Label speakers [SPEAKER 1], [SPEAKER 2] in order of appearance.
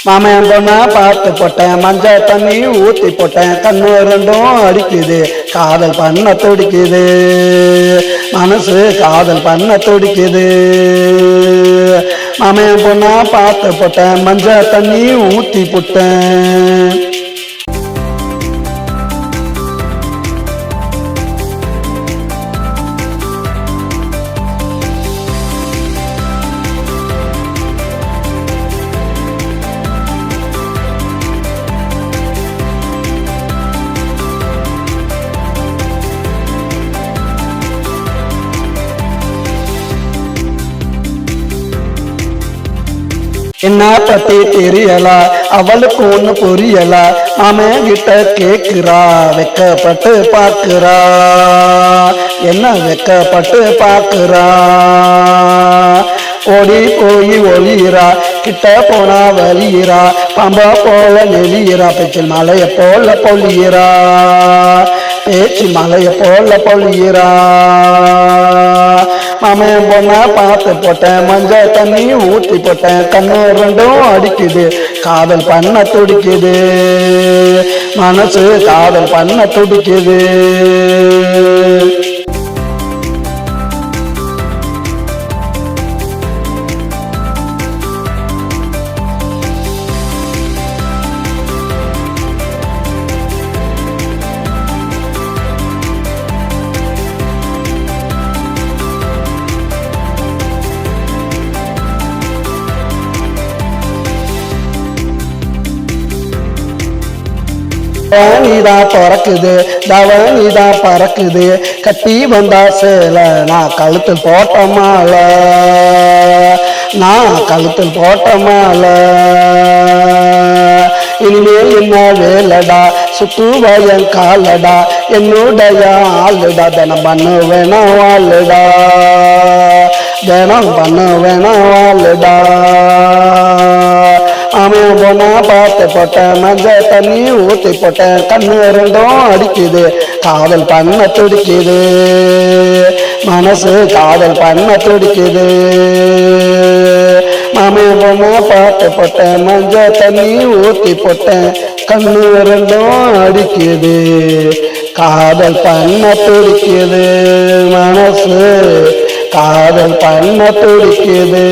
[SPEAKER 1] மாமன் பொண்ணா பார்த்து போட்டேன், மஞ்சள் தண்ணி ஊத்தி போட்டேன், கண்ணு ரெண்டும் அடிக்குது, காதல் பண்ண துடிக்குது, மனசு காதல் பண்ண துடிக்குது. மாமன் பொண்ணா பார்த்து போட்டேன், மஞ்சள் தண்ணி ஊத்தி போட்டேன். என்ன பத்தி தெரியல, அவளுக்கு ஒண்ணு புரியல, மாமன் கிட்ட கேக்குறா, வெக்கப்பட்டு பாக்குறா, என்ன வெக்கப்பட்டு பாக்குறா. ஓடி போய் ஒளியிறா, கிட்ட போனா வலியிறா, பாம்பா போல நெளியிறா, பேச்சில் மலைய போல பொழியிறா, பேச்சில் மலைய போல பொழியிறா. மாமன் பொண்ணா பார்த்து போட்டேன், மஞ்சள் தண்ணி ஊற்றி போட்டேன், கண்ணு ரெண்டும் அடிக்குது, காதல் பண்ண துடிக்குது, மனசு காதல் பண்ண துடிக்குது. நீதான் பிறக்குது, தவனிதான் பறக்குது, கட்டி வந்தா சேல, நான் கழுத்தில் போட்ட மாலை, நான் கழுத்தில் போட்ட மாலை. இனிமேல் என்ன வேலடா, சுத்துவயன் காலடா, என்னுடைய ஆளுடா, தினம் பண்ண வேணாம் வாழுடா, தினம் பண்ண வேணாம் வாழுடா. மாமன் பொண்ணா பார்த்து போட்டேன், மஞ்சள் தண்ணி ஊற்றி போட்டேன், கண்ணு ரெண்டும் அடிக்குது, காதல் பண்ண துடிக்குது, மனசு காதல் பண்ண துடிக்குது. மாமன் பொண்ணா பார்த்து போட்டேன், மஞ்சள் தண்ணி ஊற்றி போட்டேன், கண்ணு ரெண்டும் அடிக்குது, காதல் பண்ண துடிக்குது, மனசு காதல் பண்ண துடிக்குது.